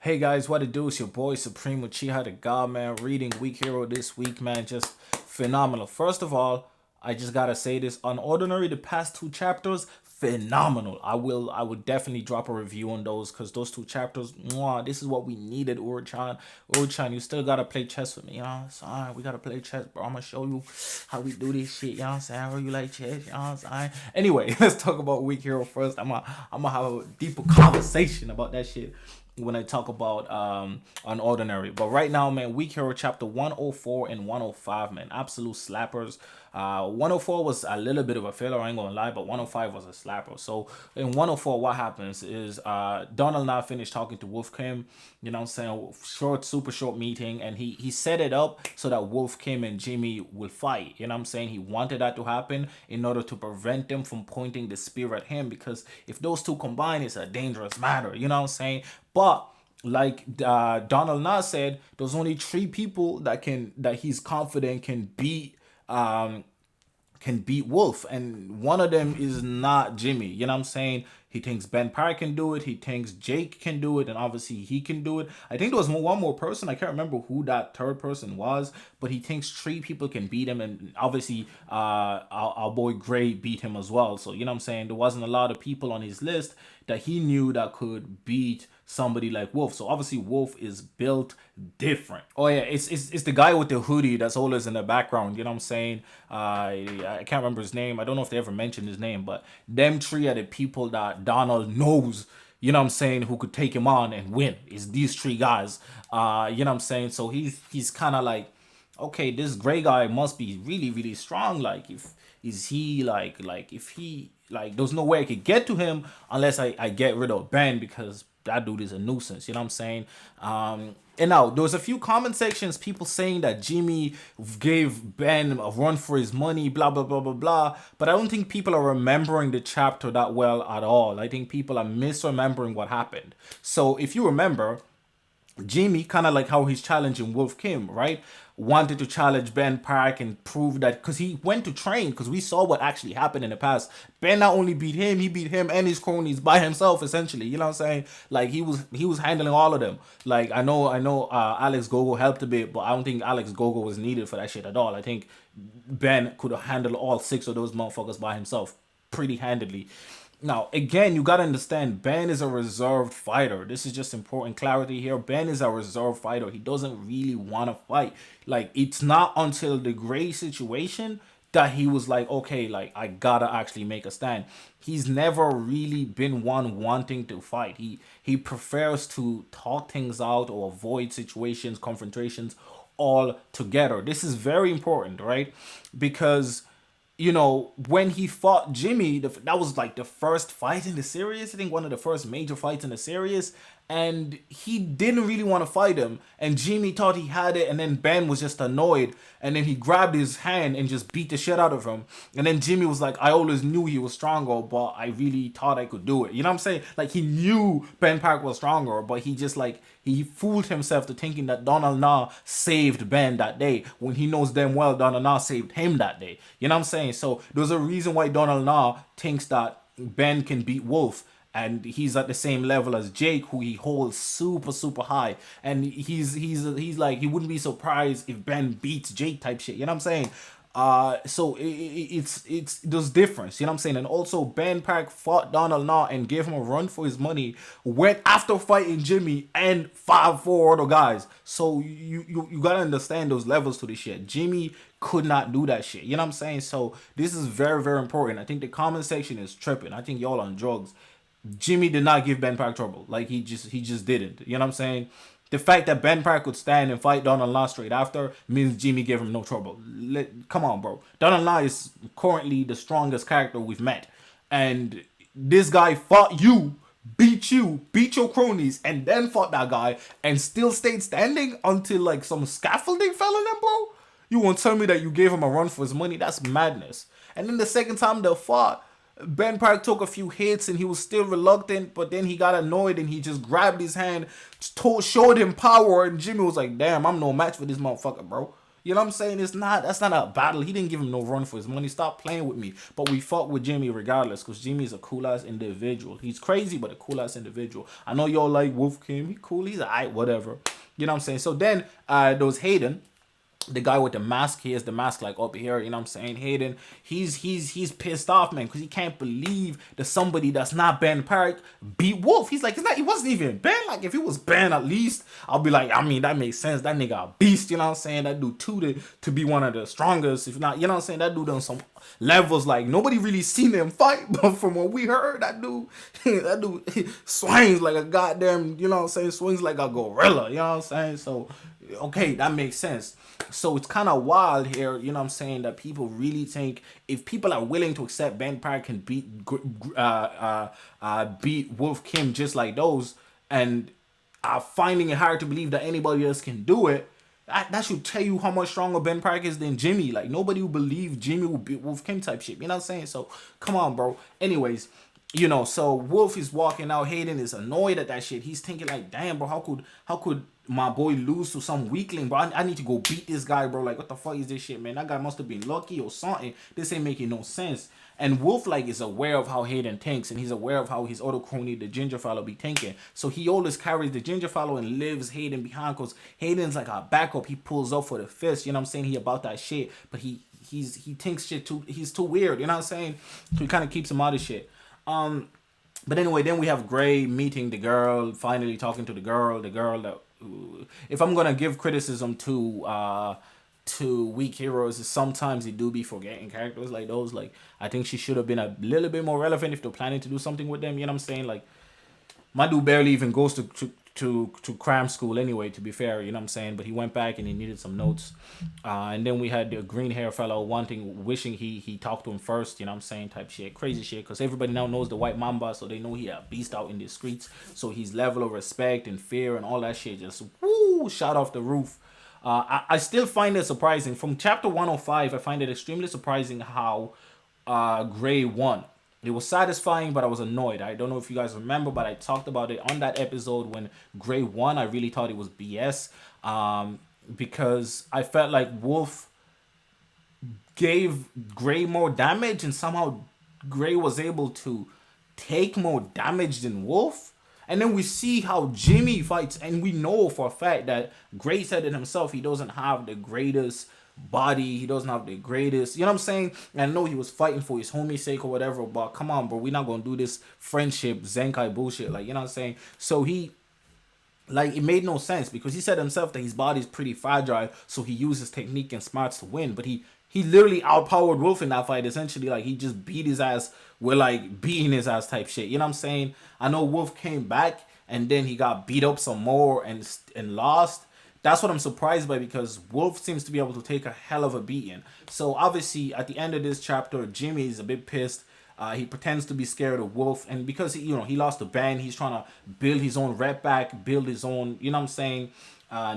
Hey guys, what it do? It's your boy Supreme Uchiha the God, man. Reading Week Hero this week, man. Just phenomenal. First of all, I just gotta say this. Unordinary, the past two chapters, phenomenal. I would definitely drop a review on those because those two chapters, mwah, this is what we needed, Urchan. Urchan, you still gotta play chess with me, you know what I'm saying? We gotta play chess, bro. I'm gonna show you how we do this shit, you know what I'm saying? How you like chess, you know what I'm saying? Anyway, let's talk about Week Hero first. I'm gonna have a deeper conversation about that shit when I talk about Unordinary. But right now, man, Week Hero chapter 104 and 105, man, absolute slappers. 104 was a little bit of a filler, I ain't gonna lie, but 105 was a slapper. So in 104, what happens is Donald now finished talking to Wolf Kim, you know what I'm saying? Short, super short meeting, and he set it up so that Wolf Kim and Jimmy will fight. You know what I'm saying? He wanted that to happen in order to prevent them from pointing the spear at him, because if those two combine, it's a dangerous matter. You know what I'm saying? But like Donald Nas said, there's only three people that he's confident um can beat Wolf, and one of them is not Jimmy. You know what I'm saying? He thinks Ben Park can do it. He thinks Jake can do it, and obviously he can do it. I think there was one more person. I can't remember who that third person was, but he thinks three people can beat him, and obviously our boy Gray beat him as well. So you know what I'm saying? There wasn't a lot of people on his list that he knew that could beat somebody like Wolf. So obviously Wolf is built different. Oh yeah, it's the guy with the hoodie that's always in the background. You know what I'm saying? I can't remember his name. I don't know if they ever mentioned his name, but them three are the people that Donald knows. You know what I'm saying? Who could take him on and win? Is these three guys? You know what I'm saying? So he's kind of like, okay, this gray guy must be really really strong. Like if is he like if he like there's no way I could get to him unless I get rid of Ben, because that dude is a nuisance. You know what I'm saying? And now there was a few comment sections, people saying that Jimmy gave Ben a run for his money, blah blah blah blah blah. But I don't think people are remembering the chapter that well at all. I think people are misremembering what happened. So if you remember, Jimmy, kind of like how he's challenging Wolf Kim, right? Wanted to challenge Ben Park and prove that, because he went to train, because we saw what actually happened in the past. Ben not only beat him, he beat him and his cronies by himself, essentially. You know what I'm saying? Like he was handling all of them. Like I know Alex Gogo helped a bit, but I don't think Alex Gogo was needed for that shit at all. I think Ben could have handled all six of those motherfuckers by himself pretty handedly. Now, again, you gotta understand, Ben is a reserved fighter. This is just important clarity here. Ben is a reserved fighter. He doesn't really want to fight. Like, it's not until the Gray situation that he was like, okay, like, I gotta actually make a stand. He's never really been one wanting to fight. He prefers to talk things out or avoid situations, confrontations altogether. This is very important, right? Because when he fought Jimmy, that was like the first fight in the series. I think one of the first major fights in the series. And he didn't really want to fight him. And Jimmy thought he had it. And then Ben was just annoyed. And then he grabbed his hand and just beat the shit out of him. And then Jimmy was like, I always knew he was stronger, but I really thought I could do it. You know what I'm saying? Like, he knew Ben Park was stronger, but he just like, he fooled himself to thinking that Donald Na saved Ben that day, when he knows damn well Donald Na saved him that day. You know what I'm saying? So there's a reason why Donald Na thinks that Ben can beat Wolf, and he's at the same level as Jake, who he holds super super high, and he's like, he wouldn't be surprised if Ben beats Jake type shit. You know what I'm saying? So it's there's difference, you know what I'm saying? And also Ben Park fought Donald Na and gave him a run for his money, went after fighting Jimmy and four other guys. So you gotta understand those levels to this shit. Jimmy could not do that shit. You know what I'm saying? So this is very very important. I think the comment section is tripping. I think y'all on drugs. Jimmy did not give Ben Park trouble. Like he just didn't. You know what I'm saying? The fact that Ben Park could stand and fight Donald Law straight after means Jimmy gave him no trouble. Come on, bro. Donald Law is currently the strongest character we've met. And this guy fought you, beat your cronies, and then fought that guy and still stayed standing until like some scaffolding fell on him, bro? You won't tell me that you gave him a run for his money? That's madness. And then the second time they fought, Ben Park took a few hits and he was still reluctant, but then he got annoyed and he just grabbed his hand, showed him power, and Jimmy was like, damn, I'm no match for this motherfucker, bro. You know what I'm saying? That's not a battle. He didn't give him no run for his money. Stop playing with me. But we fought with Jimmy regardless, because Jimmy is a cool ass individual. He's crazy, but a cool ass individual. I know y'all like Wolf Kim. He cool. He's alright, whatever. You know what I'm saying? So then there was Hayden, the guy with the mask. He has the mask like up here, you know what I'm saying? Hayden, he's pissed off, man, because he can't believe that somebody that's not Ben Park beat Wolf. He's like, he wasn't even Ben. Like, if it was Ben, at least I'll be like, I mean, that makes sense. That nigga a beast, you know what I'm saying? That dude too to be one of the strongest, if not, you know what I'm saying? That dude on some levels, like, nobody really seen him fight, but from what we heard, that dude that dude swings like a goddamn, you know what I'm saying, swings like a gorilla, you know what I'm saying? So okay, that makes sense. So it's kind of wild here, you know what I'm saying, that people really think if people are willing to accept Ben Park can beat Wolf Kim just like those, and are finding it hard to believe that anybody else can do it, that should tell you how much stronger Ben Park is than Jimmy. Like, nobody will believe Jimmy will beat Wolf Kim type shit. You know what I'm saying? So come on, bro. Anyways, you know, so Wolf is walking out. Hayden is annoyed at that shit. He's thinking like, damn, bro, how could my boy lose to some weakling, bro? I need to go beat this guy, bro. Like, what the fuck is this shit, man? That guy must have been lucky or something. This ain't making no sense. And Wolf, like, is aware of how Hayden thinks, and he's aware of how his other crony, the ginger fellow, be thinking. So he always carries the ginger fellow and leaves Hayden behind, because Hayden's like a backup. He pulls up for the fist, you know what I'm saying? He about that shit, but he thinks shit too, he's too weird, you know what I'm saying? So he kind of keeps him out of shit. But anyway, then we have Gray meeting the girl, finally talking to the girl that, if I'm gonna give criticism to weak heroes, is sometimes they do be forgetting characters like those. Like, I think she should have been a little bit more relevant if they're planning to do something with them, you know what I'm saying? Like, my dude barely even goes to cram school anyway, to be fair, you know what I'm saying? But he went back and he needed some notes. And then we had the green hair fellow wishing he talked to him first, you know what I'm saying, type shit. Crazy shit, because everybody now knows the white mamba, so they know he a beast out in the streets. So his level of respect and fear and all that shit just, woo, shot off the roof. I still find it surprising. From chapter 105, I find it extremely surprising how Gray won. It was satisfying, but I was annoyed. I don't know if you guys remember, but I talked about it on that episode when Gray won. I really thought it was BS, because I felt like Wolf gave Gray more damage, and somehow Gray was able to take more damage than Wolf. And then we see how Jimmy fights, and we know for a fact that Gray said it himself, he doesn't have the greatest body, he doesn't have the greatest, you know what I'm saying? And I know he was fighting for his homie's sake or whatever, but come on, bro, we're not gonna do this friendship Zenkai bullshit, like, you know what I'm saying? So he, like, it made no sense, because he said himself that his body is pretty fragile, so he uses technique and smarts to win. But he literally outpowered Wolf in that fight. Essentially, like, he just beat his ass with, like, beating his ass type shit, you know what I'm saying? I know Wolf came back and then he got beat up some more and lost. That's what I'm surprised by, because Wolf seems to be able to take a hell of a beating. So obviously at the end of this chapter, Jimmy is a bit pissed. He pretends to be scared of Wolf, and because he lost the band, he's trying to build his own rep back, build his own, you know what I'm saying,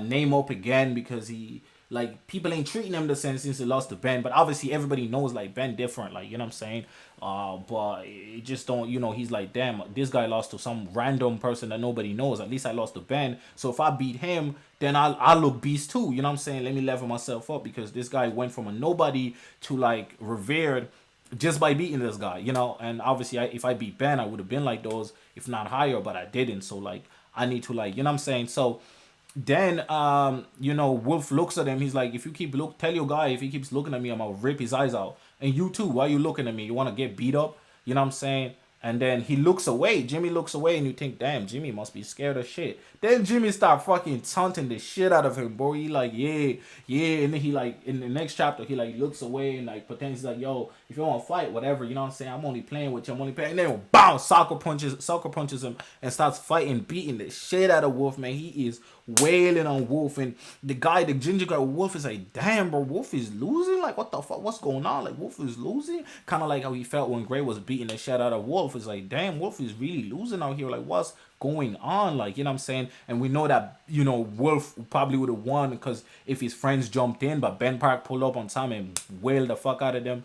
name up again, because he, like, people ain't treating him the same since he lost the band. But obviously everybody knows, like, Ben different, like, you know what I'm saying. But it just don't, he's like, damn, this guy lost to some random person that nobody knows. At least I lost the band, so if I beat him, then I'll look beast too, you know what I'm saying. Let me level myself up, because this guy went from a nobody to, like, revered just by beating this guy, and obviously if I beat Ben, I would have been like those, if not higher, but I didn't. So, like, I need to, like, you know what I'm saying. So then Wolf looks at him. He's like, if you tell your guy, if he keeps looking at me, I'm gonna rip his eyes out. And you too, why you looking at me? You want to get beat up, you know what I'm saying? And then he looks away. Jimmy looks away, and you think, damn, Jimmy must be scared of shit. Then Jimmy start fucking taunting the shit out of him, bro. He like, yeah. And then he, like, in the next chapter, he, like, looks away and, like, pretends like, yo, if you want to fight, whatever, you know what I'm saying? I'm only playing with you. I'm only playing. And then, bounce, sucker punches him and starts fighting, beating the shit out of Wolf, man. He is wailing on Wolf. And the ginger guy, Wolf, is like, damn, bro, Wolf is losing? Like, what the fuck? What's going on? Like, Wolf is losing? Kind of like how he felt when Gray was beating the shit out of Wolf. It's like, damn, Wolf is really losing out here. Like, what's going on? Like, you know what I'm saying? And we know that, Wolf probably would have won, because if his friends jumped in, but Ben Park pulled up on time and wailed the fuck out of them.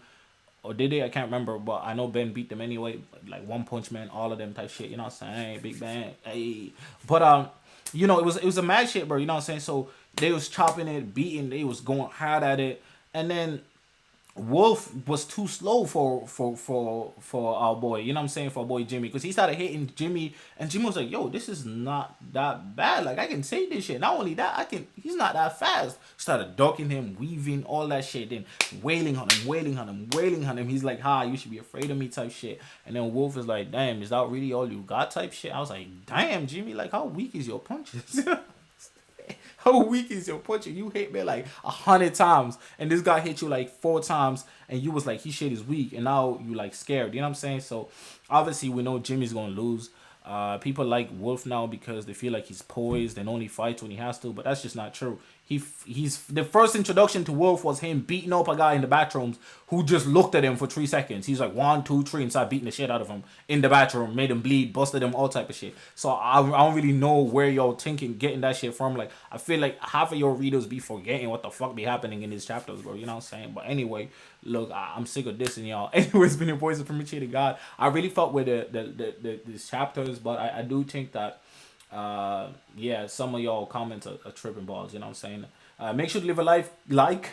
Or did they? I can't remember, but I know Ben beat them anyway. Like, One Punch Man, all of them type shit, you know what I'm saying? Hey, Big Bang, hey. But, it was a mad shit, bro, you know what I'm saying? So They was chopping it, beating, they was going hard at it, and then Wolf was too slow for our boy. You know what I'm saying, for our boy Jimmy, because he started hitting Jimmy, and Jimmy was like, "Yo, this is not that bad. Like I can say this shit. Not only that, I can. He's not that fast." Started ducking him, weaving all that shit, then wailing on him, wailing on him, wailing on him. He's like, "Ha, you should be afraid of me," type shit. And then Wolf is like, "Damn, is that really all you got?" type shit. I was like, "Damn, Jimmy, like how weak is your punches?" How weak is your puncher? You hit me like 100 times, and this guy hit you like 4 times, and you was like, he shit is weak, and now you like scared. You know what I'm saying? So obviously we know Jimmy's gonna lose. People like Wolf now because they feel like he's poised and only fights when he has to, but that's just not true. He's the first introduction to Wolf was him beating up a guy in the bathrooms who just looked at him for 3 seconds. He's like 1, 2, 3 and started beating the shit out of him in the bathroom, made him bleed, busted him, all type of shit. So I don't really know where y'all thinking getting that shit from. Like I feel like half of your readers be forgetting what the fuck be happening in these chapters, bro. You know what I'm saying? But anyway, look, I'm sick of dissing y'all. Anyway, it's been your voice of Premature to God. I really felt with these chapters, but I do think that yeah, some of y'all comments are tripping balls. You know what I'm saying? Make sure to leave a like,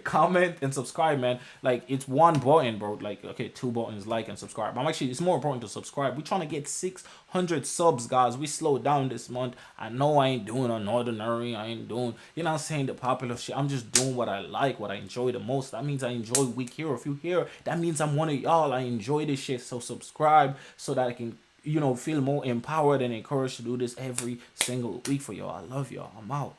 comment, and subscribe, man. Like it's one button, bro. Like okay, 2 buttons, like and subscribe. But actually, it's more important to subscribe. We're trying to get 600 subs, guys. We slowed down this month. I know I ain't doing an ordinary. I ain't doing, you know what I'm saying, the popular shit. I'm just doing what I like, what I enjoy the most. That means I enjoy Week Hero. If you here, that means I'm one of y'all. I enjoy this shit. So subscribe so that I can, feel more empowered and encouraged to do this every single week for y'all. I love y'all. I'm out.